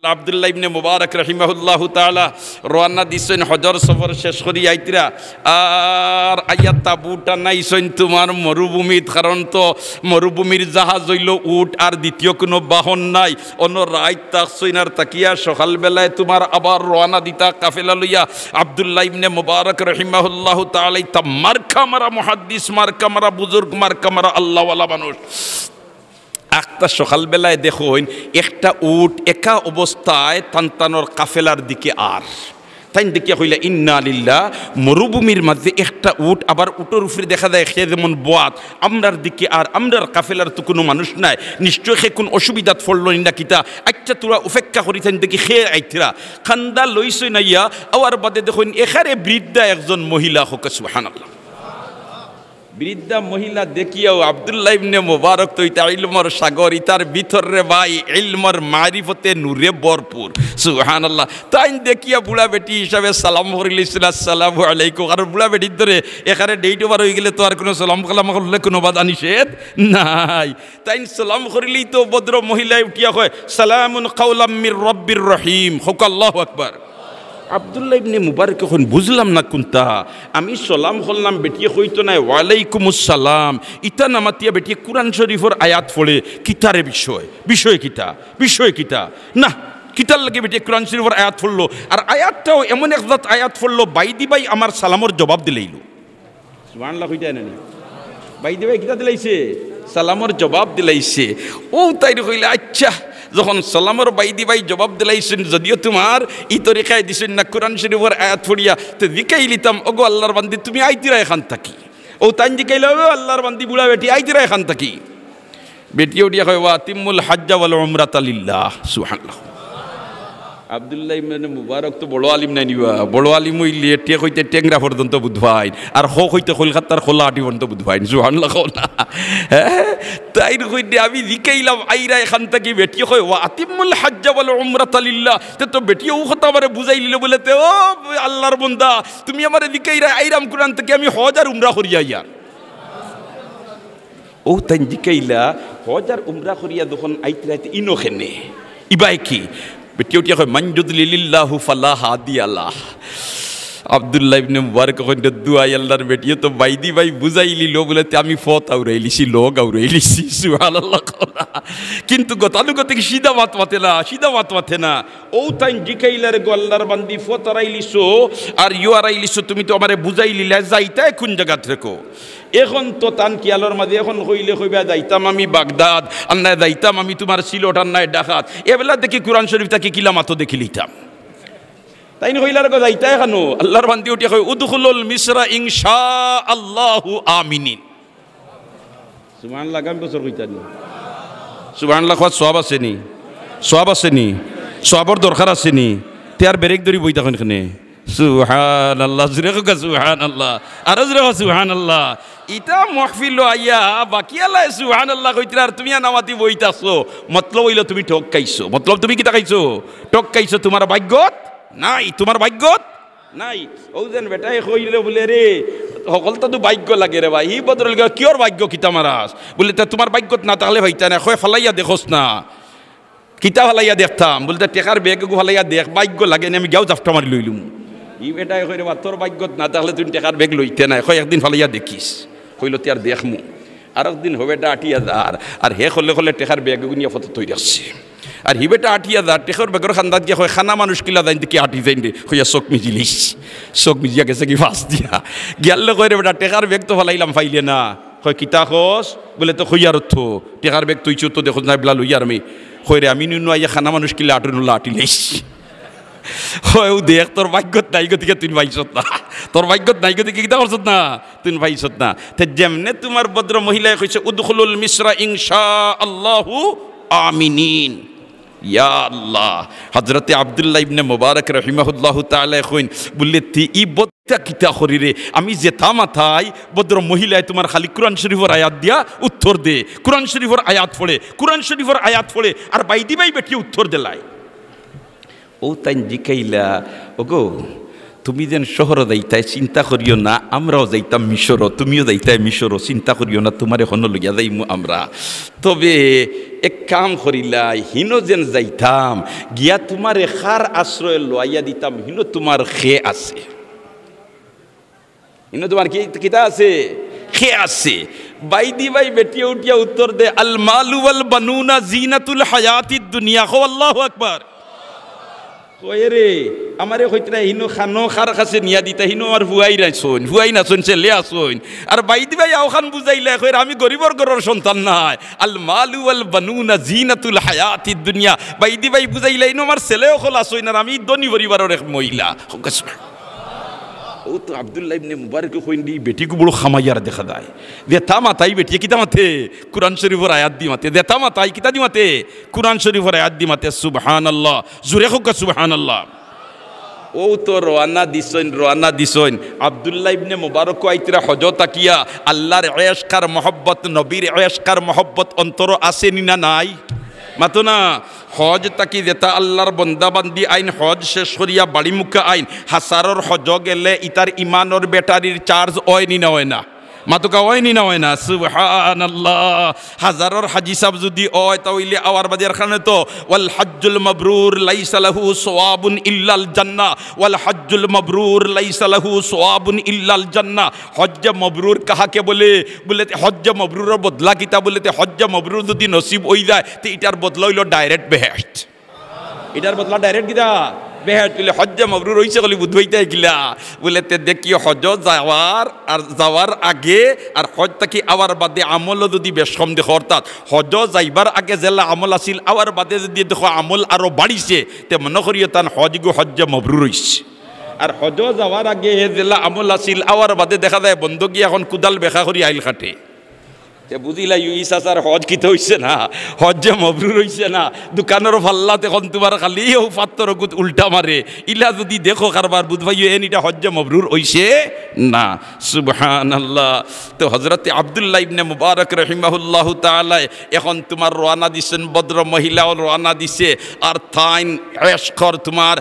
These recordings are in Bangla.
আব্দুল্লাহ ইবনে মুবারক রাহিমাহুল্লাহু তাআলা রওনা দিছেন হজর সফর শেষ করি আইতরা আর আইয়া তাবুটা নাইছেন তোমার মরুভূমিত, কারণ তো মরুভূমির জাহাজ হইল উট আর দ্বিতীয় কোনো বাহন নাই। অন্য রাইত তাকছইন আর তাকিয়া সকালবেলায় তোমার আবার রওনা দিতা কাফেলা লইয়া। আব্দুল্লাহ ইবনে মুবারক রাহিমাহুল্লাহু তাআলা তা মার্কা মারা মুহাদ্দিস, মার্কা মারা বুজুর্গ, মার্কা মারা আল্লাহওয়ালা মানুষ। একটা সকালবেলায় দেখুন একটা উট একা অবস্থায় তানতানোর কাফেলার দিকে, আর তাই দেখিয়া হইলে ইন্না লিল্লাহ, মরুভূমির মাঝে একটা উট, আবার উটের উপরে দেখা যায় সে যেমন বোয়াত আমরার দিকে, আর আমরার কাফেলার তো কোনো মানুষ নাই, নিশ্চয় সে কোন অসুবিধাত পড়ল না কিতা। আচ্ছা তোরা উপেক্ষা করিতেন দেখি খেয়ে আইতরা খান্দা লইছই নাইয়া। আবার বাদে দেখুন এখানে বৃদ্ধা একজন মহিলা হোক, সুবহানাল্লাহ। বৃদ্ধা মহিলা দেখিয়াও আব্দুল্লাহ ইবনে মুবারক তো ইতা ইলমর সাগর, ইতার ভিতরে ভাই ইলমর মারিফতে নূরে ভরপুর, সুবহানাল্লাহ। তাই দেখিয়া বুড়া বেটি হিসাবে সালাম করিলিছিল, আসসালামু আলাইকুম। আর বুড়া বেটির ধরে এখানে ডেট ওভার হয়ে গেলে তো আর কোনো সালাম কালাম করলে কোনো বাধা নিষেধ নাই। তাই সালাম করিলেই তো ভদ্র মহিলায় উঠিয়া হয় সালামুন কাওলাম মির রব্বির রহিম, হোক আল্লাহু আকবার। আব্দুল্লাহ ইবনে মুবারক এখন বুঝলাম না কোনটা, আমি সালাম করলাম, বেটিয়ে কইতো না ওয়ালাইকুমুসসালাম, ইতা নামাতিয়া বেটিয়ে কুরআন শরীফের আয়াত পড়ে কিতারে বিষয় কিতা না কিতার লাগে বেটিয়ে কুরআন শরীফের আয়াত পড়লো, আর আয়াতটাও এমন এক আয়াত পড়লো বাইদি ভাই আমার সালামর জবাব দিলাইলো। সুবহানাল্লাহ কইতা না বাইদি ভাই কিতা দিলাইছে, সালামর জবাব দিলাইছে। ও তাই কইলে আচ্ছা, যখন সালামর বাইদি ভাই জবাব দিলাইছেন, যদিও তোমার ই তরিকায় দিছেন না কোরআন শরীফের আয়াত পড়িয়া, তো দিকাই লিতাম ওগো আল্লাহর বান্দি তুমি আইতিরা এখান থাকি। ও তাই দিকাইলে ও আল্লাহর বান্দি বুড়া বেটি আইতিরা এখান থাকি। বেটিও দিয়া কয় ওয়া তিম্মুল হাজ্জা ওয়াল উমরাতা লিল্লাহ, সুবহানাল্লাহ। আব্দুল্লাহ ইবনে মুবারক তো বড় আলিম নাই নিবা, বড় আলিম হইলে টেক হইতে টেংরা পর্যন্ত বুধবাইন, আর হোক হইতে কলকাতার খোলা আটি পর্যন্ত বুধবাইন, সুবহানাল্লাহ। হ্যাঁ তাই কইতে আমি লিখাইলাম আইরা এখান থেকে। বেটিয়ে কয় ওয়া আতিমুল হাজ্জা ওয়াল উমরাতা লিল্লাহ, তো বেটিয়ে ও কথা আমারে বুঝাই লিল বলে, তে ও আল্লাহর বান্দা তুমি আমারে লিখাইরা আইরাম কোরআন থেকে আমি হজ আর উমরা করিয়া ইয়ার। ও তাই লিখাইলা হজ আর উমরা করিয়া যখন আইতরাইতে ইনোখেনে ইবাই কি বেটিয়ে উঠিয়া কয় মান যুদলিলিল্লাহু ফালা হাদিয়া লাহ। আব্দুল্লাহ ইবনে মুবারক কইন দুআই আল্লাহর বেটিয়ে তো বাইদি ভাই বুঝাই লিল বলে আমি ফত আউরাইলিছি, লোক আউরাইলিছি, সুবহানাল্লাহ। কিন্তু গতানুগতিক সিধা মাত মাতে না। ও তাই জিকাইলার গো আল্লাহর বান্দি ফত আরাইলিছো আর ইউ আরাইলিছো, তুমি তো আমারে বুঝাই লিলা যাইতাই কোন জায়গা থেকো। এখন তো তান কিয়ালোর মাঝে এখন কইলে কইবা যাইতাম আমি বাগদাদ, আর না যাইতাম আমি তোমার সিলট, আর নাই ডাকাত। এবেলা দেখি কোরআন শরীফ তাকে কিলামাতো দেখি লিতাম। তাই কইলার গো যাইতাই খানো আল্লাহর বান্দি উঠিয়া কই উদখুলুল মিসরা ইনশাআল্লাহু আমিনিন, সুবহানাল্লাহ। গাম বছর কইতানি সুবহানাল্লাহ, কত সওয়াব আছে নি, সওয়াবর দরকার আছে নি, তেয়ার ব্রেক ধরি বইতা কোনখানে, সুবহানাল্লাহ। জুরে কো সুবহানাল্লাহ, আর জুরে কো সুবহানাল্লাহ। ইটা মাহফিল আইয়া বাকি আল্লাহ সুবহানাল্লাহ কইতরা, আর তুমি নামাতি বইতাছো, মতলব হইলো তুমি ঠকাইছো। মতলব তুমি কিটা খাইছো, ঠকাইছো। তোমার ভাগ্যত নাই, তোমার ভাগ্যত নাই। ও যেন বেটাই কইলে বলে রে সকলটা তো ভাগ্য লাগে রে ভাই, ই বদল কিয়র ভাগ্য কিতা মারাস বলে, তা তোমার ভাগ্যত না তাহলে হইতা না, কয় ফালাইয়া দেখোস না, কিতা ফালাইয়া দেখতাম বলতে টেকার বেগ ফালাইয়া দেখ, ভাগ্য লাগে না আমি গাও জাফটা মারি লইলুম। ই বেটাই কই রে বা তোর ভাগ্যত না তাহলে তুমি টেকার বেগ লইতে নাই, কয় একদিন ফালাইয়া দেখিস। কইল তে আর দেখমু, আর একদিন হবে এটা ৮০০০, আর হে হলে টেকার বেগ নিয়ে ফটো তৈরি আসছে। আর হিবেটা ৮০০০ টেকর বেগর খান্দাত গিয়া হয় খানা মানুষ কিলা যাইন দেখি ৮ যাইন রে হইয়া চোখ মিজিলিস, চোখ মিজিয়া গেছে কি ফাঁস দিয়া গিয়ালে কই রে বেটা টেকার বেগ তো ফালাইলাম ফাইলে না, কয় কিতা খোস বলে তো খইয়ার অর্থ টেকার বেগ তুই তো দেখো না বেলা লইয়ার আমি কই রে আমি নুন আইয়া খানা মানুষ কিলা আটনুল্লা আটিলিস। হয় ও দেখ তোর ভাগ্যত নাই গতিকে তুই পাইছত না, তোর ভাগ্যত নাই গতিকে কিতা করছত না, তুই পাইছত না। তে যেমনে তোমার ভদ্র মহিলায় কইছে উদখুলুল মিসরা ইনশাআল্লাহু আমিনিন, ইয়া আল্লাহ। হযরতে আব্দুল্লাহ ইবনে মুবারক রাহিমাহুল্লাহু তাআলা কইন বললে তি ই বত্তা কিতা করিরে, আমি যেতা মাথায় ভদ্র মহিলায় তোমার খালি কোরআন শরীফের আয়াত দিয়া উত্তর দে, কোরআন শরীফের আয়াত পড়ে, আর বাইদি ভাই বেটি উত্তর দিলাই। ও তাই জিকাইলা ওগো তুমি যেন শহর যাইতাই চিন্তা করিও না, আমরাও যাইতাম মিশরও, তুমিও যাইতাই মিশরও, চিন্তা করিও না, তোমারে হন লইয়া যাইমু আমরা। তবে এক কাম করিলাই, হিনো যেন যাইতাম গিয়া তোমারে খার আশ্রয় লইয়া দিতাম, হিনো তোমার খে আছে, হিনো তোমার কি কিতা আছে, খে আছে। বাইদি ভাই বেটিয়া উঠিয়া উত্তর দে, আল মালু ওয়াল বানুনা জিনাতুল হায়াতিদ দুনিয়া। কও আল্লাহু আকবার। কয়ে রে আমারে কইতরা হিনো খানো খার কাছে নিয়া দিতা, হিনো আর হুয়াই রাইছুন, হুয়াই নাচুন, ছেলে আসুন। আর বাইদি ভাই আওখান বুঝাইলে কই আমি গরিবর ঘরের সন্তান নাই, আল মালু ওয়াল বানুনা জিনাতুল হায়াতিদ দুনিয়া। বাইদি ভাই বুঝাইলে হিনো আমার ছেলেও খোল আসুন, আর আমি ধনী পরিবারের এক মহিলা। ও তো আব্দুল্লাহ ইবনে মুবারক কইন্দি বেটিকে বড় খামাইয়ার দেখা যায়। দেতা মাতাই বেটি কিতা মাতে, কুরআন শরীফের আয়াত দি মাতে। দেতা মাতাই কিতা দি মাতে, কুরআন শরীফের আয়াত দি মাতে। সুবহানাল্লাহ, জোরে হোক সুবহানাল্লাহ। ও তো রওনা দিছইন আব্দুল্লাহ ইবনে মুবারক আইতরা হজ তাকিয়া আল্লাহর ইশক আর মহব্বত, নবীর ইশক আর মহব্বত অন্তর আছে নি না নাই? মাতো না হজ তাকি যেটা আল্লাহর বন্দাবান্দি আইন হজ শেষ করিয়া বাড়ি মুখা আইন হাসারর হজ গেলে ইতার ইমানর ব্যাটারির চার্জ হয় নি না হয় না? মাতুকা হয় নি না হয় না? সুবহানাল্লাহ। হাজারর হাজি সাহেব যদি হয় তাহলে আওয়ার বাজার খানে তো ওয়াল হজ্জুল মাবরুর লাইসা লাহু সওয়াবুন ইল্লাল জান্নাহ, ওয়াল হজ্জুল মাবরুর লাইসা লাহু সওয়াবুন ইল্লাল জান্নাহ। হজ্জ মাবরুর কাহাকে বলে? বলে হজ্জ মাবরুরের বদলা কিতা? বলে হজ্জ মাবরুর যদি নসিব হই যায় তো এটার বদলা হইল ডাইরেক্ট বেহেশত। এটার বদলা ডাইরেক্ট কিতা? বেহেশত। বলে হজ্জ মাবরুর হইছে বলে বুঝবাইতে গিলা বলে তে দেখি হজ যাওয়ার আগে আর হজ থাকি আওয়ার বাদে আমলও যদি বেশ কম দেখো, অর্থাৎ হজ যাইবার আগে জেলা আমল আছিল আওয়ার বাদে যদি দেখো আমল আরো বাড়িছে তে মনে করিও তান হজ গো হজ্জ মাবরুর হইছে। আর হজ যাওয়ার আগে জেলা আমল আছিল আওয়ার বাদে দেখা যায় বন্ধকি এখন কুদাল বেখা করি আইল খাটে। বুঝিলা ইসার হজ কিতে হইছে না, হজ মবরুর হইছে না। দোকানের ফাল্লাতে এখন তোমার খালি ও পাত্তর গুত উল্টা মারে। ইলা যদি দেখো কারবার বুঝবাই এটা হজ মবরুর হইছে না। সুবহানাল্লাহ। তো হজরতে আব্দুল্লাহ ইবনে মুবারক রহিমাহুল্লাহু তাআলা এখন তোমার রওনা দিছেন, বদ্র মহিলাও রওনা দিছে। আর তাইন ইশকর তোমার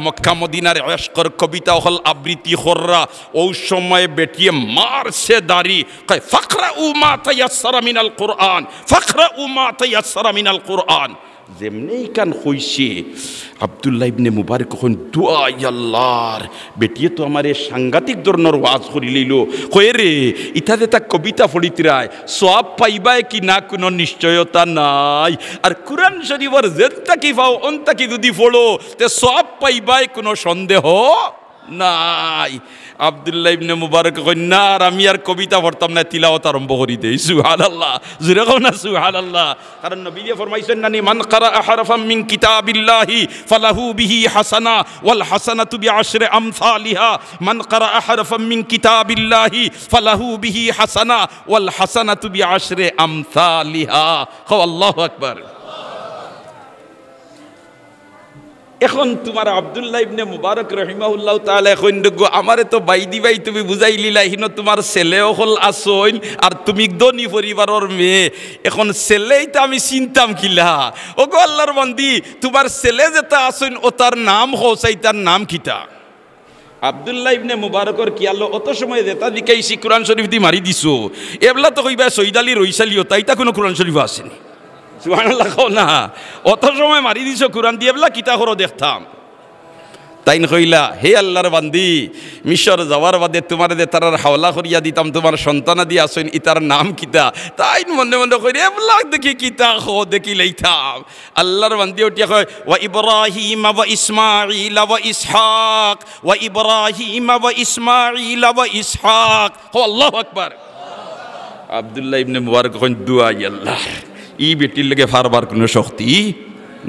মক্কা মদিনার ইশকর কবিতা হল আবৃত্তি কররা। ওই সময় বেটিয়ে মারছে দাড়ি, কয় ফাকরা উমা তায়াসসারা মিনাল কুরআন, ফাকরা উমা তায়াসসারা মিনাল কুরআন। যেমনি কান হইছে আব্দুল্লাহ ইবনে মুবারক কখন দুআ আল্লাহর বেটিয়ে তো আমার সাংঘাতিক ধরনের ওয়াজ করি লইল। কয়ে রে ইটা যে তা কবিতা পড়িতরায় সওয়াব পাইবাই কি না কোনো নিশ্চয়তা নাই। আর কুরআন শরীফের যেটা কি পাও অন্তা কি যদি পড়ো তে সওয়াব পাইবাই কোনো সন্দেহ নাই। আব্দুল্লাহ ইবনে মুবারক কই না আর আমি আর কবিতা পড়তাম না, তিলাওয়াত আরম্ভ করি দেই। সুবহানাল্লাহ, জোরে কও না সুবহানাল্লাহ। কারণ নবী দিয়ে ফরমাইছেন না, মান ক্বারা হারফাম মিন কিতাবিল্লাহি ফালাহু বিহি হাসানা ওয়াল হাসানাতু বিআশরি আমসালিহা। মান ক্বারা হারফাম মিন কিতাবিল্লাহি ফালাহু বিহি হাসানা ওয়াল হাসানাতু বিআশরি আমসালিহা। কও আল্লাহু আকবার। এখন তোমার আব্দুল্লাহ ইবনে মুবারক রহিমাহুল্লাহ তাআলা এখন দেখো আমারে তো বাইদি ভাই তুমি বুঝাই লিলা, হিনো তোমার ছেলেও হল আসইন আর তুমি ধনী পরিবারের মেয়ে। এখন ছেলেই তো আমি চিন্তাম কিলা। ও গো আল্লাহর বান্দি, তোমার ছেলে যেটা আসইন ও তার নাম হোসাই, তার নাম কিতা? আব্দুল্লাহ ইবনে মুবারকর কি আল্লাহ অত সময় যেটা দিকাইছি কোরআন শরীফ দি মারি দিছো, এবলা তো কইবা সৈয়দ আলী রইসালিও তাইটা কোনো কোরআন শরীফ আসেনি। সুবহানাল্লাহ কও না, অত সময় মারি দিছ কোরআন দিয়ে বলা কিতা করো দেখতাম। তাইন কইলা হে আল্লাহর বান্দি, মিশর যাওয়ার বাদে তোমার দে তার হাওলা করিয়া দিতাম, তোমার সন্তানা দিয়ে আসেন ইতার নাম কিতা? তাইন মনে মনে কই এবলা দেখি কিতা হো দেখি লইতাম। আল্লাহর বান্দি উঠিয়া কয় ওয়া ইব্রাহিম ওয়া ইসমাঈল ওয়া ইসহাক, ওয়া ইব্রাহিম ওয়া ইসমাঈল ওয়া ইসহাক। হো আল্লাহু আকবার। আব্দুল্লাহ ইবনে মুবারক কই দুআ আল্লাহ, ই বেটির লেগে ফারবার কোনো শক্তি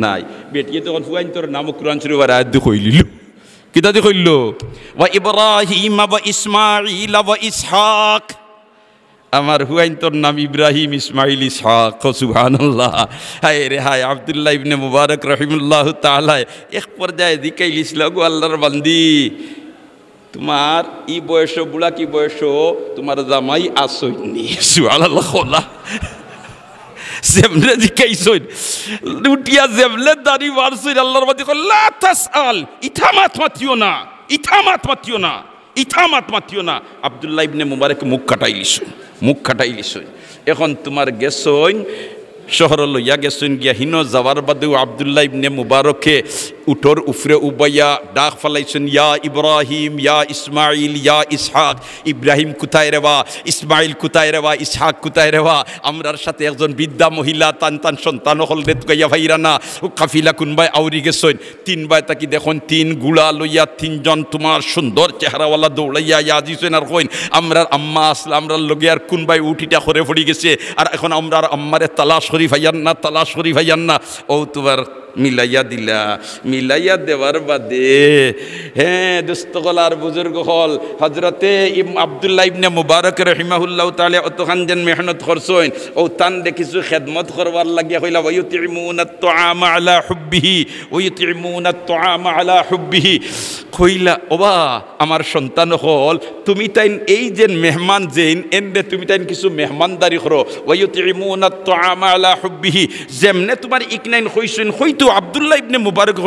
নাই। বেটিয়ে তখন ফুয়াইন তোর নাম কোরআন শরীফের আয়াত দিয়ে কইলিল। কিতা দিয়ে কইল? ওয়া ইব্রাহিম ওয়া ইসমাঈল ওয়া ইসহাক। আমার হুয়াইন তোর নাম ইব্রাহিম, ইসমাইল, ইসহাক। সুবহানাল্লাহ। হায় রে হায়। আব্দুল্লাহ ইবনে মুবারক রহিমাহুল্লাহ তাআলা এক পর্যায়ে দিকাইলিছিল, গো আল্লাহর বান্দি, তোমার ই বয়স বুড়া কি বয়স, তোমার জামাই আসইনি। সুবহানাল্লাহ। খোলা যেমনে জিকাইছইন উঠিয়া যেমনে দাড়ি মারছইন আল্লাহর বান্দি কই লা তাসআল, ইথা মাত মাতিও না। ইথামাত মাতিও না, ইথামাত মাতিও না। আব্দুল্লাহ ইবনে মুবারক মুখ কাটাইলিস। এখন তোমার গেছইন শহর লইয়া গেছইন গিয়া হিন যাওয়ার বাদেও আব্দুল্লাহ ইবনে মুবারকে উঠোর উফরে উবাইয়া ডাক ফালাইছেন, ইয়া ইব্রাহিম, ইয়া ইসমাইল, ইয়া ইসহাক। ইব্রাহিম কোথায় রেবা, ইসমাইল কোথায় রেবা, ইসহাক কোথায় রেবা? আমরার সাথে একজন বৃদ্ধা মহিলা টান সন্তান হল রেত গাইয়া ভাইরা না ও কাফিলা কোনবাই আউরি গেছইন। 3 বাই তাকি দেখুন 3 গুলা লইয়া 3জন তোমার সুন্দর চেহারাওয়ালা দৌড়াইয়া ইয়াজিছেন আর কইন আমরার আম্মা আসলে আমরার লগে আর কোনবাই উঠিটা করে পড়ি গেছে, আর এখন আমরার আম্মারে তালাশ করি ভাইয়ান না। ও তোমার মিলাইয়া দিলা, মিলাইয়া দেওয়ার বাদে হ্যাঁ দোস্তগল আর বুজুর্গ হল হজরতে আব্দুল্লাহ ইবনে মুবারক রহিমাহুল্লাহ তাআলা অতখান যেন মেহনত করছেন, ও তান দেখিছো খেদমত করবার লাগিয়া কইলা ওয়ায়ুতিমুনাত তুআমা আলা হুব্বিহি, ওয়ায়ুতিমুনাত তুআমা আলা হুব্বিহি। কইলা ওবা আমার সন্তান হল তুমি তাইন এই যে মেহমান যেন এন্ডে তুমি তাইন কিছু মেহমানদারি করো। ওয়ায়ুতিমুনাত তুআমা আলা হুব্বিহি, যেমনে তোমার ইকনাইন কইছেন হয়তো আব্দুল্লাহ ইবনে মুবারক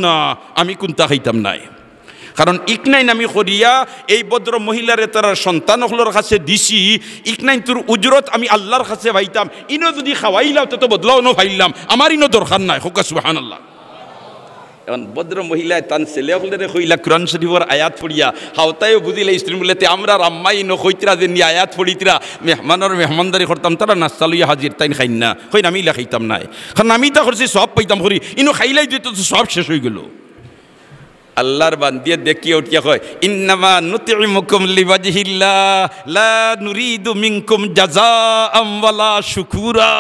না আমি কোনটা খাইতাম নাই, কারণ ইকনাইন আমি করিয়া এই ভদ্র মহিলারে তার সন্তানগুলোর কাছে দিছি, ইকনাইন তোর উজরত আমি আল্লাহর কাছে ভাইতাম, ইনো যদি খাওয়াইলাম তো বদলাও ন ভাইলাম, আমার ইনো দরকার নাই। হোক সুবহানাল্লাহ। এখন ভদ্র মহিলায় তান ছেলেগুলোরে কইলা কোরআন শরীফের আয়াত পড়িয়া হাওতায়ও বুঝিলে স্ত্রী বলেতে আমরা আম্মাই ন কইতরা যে নিয়ে আয়াত পড়িতরা মেহমানদারি করতাম, তারা নাস্তা লইয়া হাজির তাই খাইন না, কইন আমি ইলা খাইতাম নাই, কারণ আমি তা করছি সব পাইতাম করি, ইনো খাইলাই দিত তো সব শেষ হয়ে গেল। আল্লাহর বান্দিয়ে দেখিয়ে উঠিয়া কয় ইন্নামা নুতিমুকুম লিওয়াজহিল্লাহ লা নুরিদু মিনকুম জাযাআম ওয়ালা শুকুরা,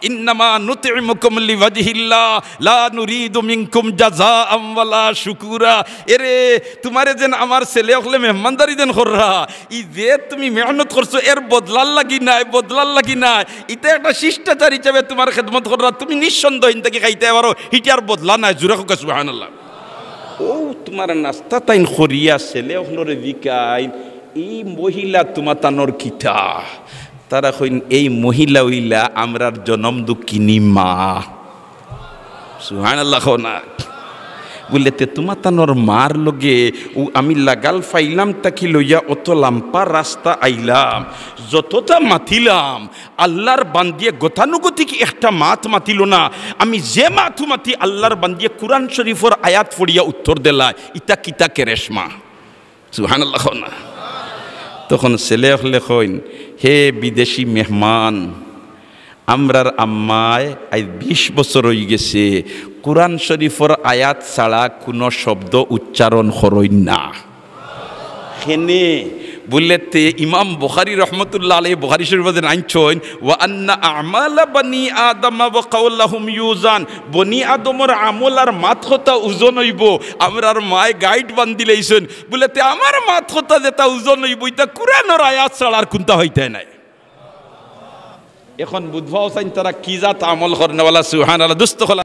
ইন্নামা নুতিমুকুম লিওয়াজহিল্লাহ লা নুরিদু মিনকুম জাযাআম ওয়ালা শুকুরা। এরে তোমারে যেন আমার ছেলে হলে মেহমানদারি দেন কররা, ই যে তুমি মেহনত করছো এর বদলার লাগি নাই, এটা একটা শিষ্টাচার হিসাবে তোমার খেদমত কররা, তুমি নিঃসন্দেহ ইনতাকে খাইতে পারো, হিটার বদলা নাই। জোরে হোক সুবহানাল্লাহ। ও তোমার নাস্তা তাইন করিয়া ছেলে হলরে বিকাইন, এই মহিলা তোমার তানোর কিতা, তারা কইন এই মহিলা হইলা আমরার জনম দুঃখিনী মা। সুবহানাল্লাহ না বললেতে তোমার তানোর মার লগে ও আমি লাগাল ফাইলাম তাকি লইয়া অত লাম্পা রাস্তা আইলাম, যতটা মাতিলাম আল্লাহর বান্দিয়ে গতানুগতিক একটা মাত মাতিল না, আমি যে মাথু মাতি আল্লাহর বান্দিয়ে কুরআন শরীফের আয়াত পড়িয়া উত্তর দিলা, ইতা কিতা কেরেশমা। সুবহানাল্লাহ না। তখন ছেলে হলে কইন হে বিদেশি মেহমান, আমরার আম্মায় আজ 20 বছর হয়ে গেছে কুরআন শরীফের আয়াত ছাড়া কোনো শব্দ উচ্চারণ করই না। হেনে বললেতে ইমাম বুখারী রহমতুল্লাহ আলাইহি বুখারী শরীফে আনছেন ওয়া আন্না আমালা বনি আদম ওয়া কাওলাহুম ইউজান, বনি আদমের আমল আর মাত কথা ওজন হইব। আমরার মায় গাইড বান্দিলেছেন বললেতে আমার মাত কথা যেটা ওজন হইব এটা কুরআনের আয়াত ছাড়া আর কোনটা হইতে নাই। এখন বুধবাও চাইন তারা কি জাত আমল করেন। সুবহানাল্লাহ। দুস্থ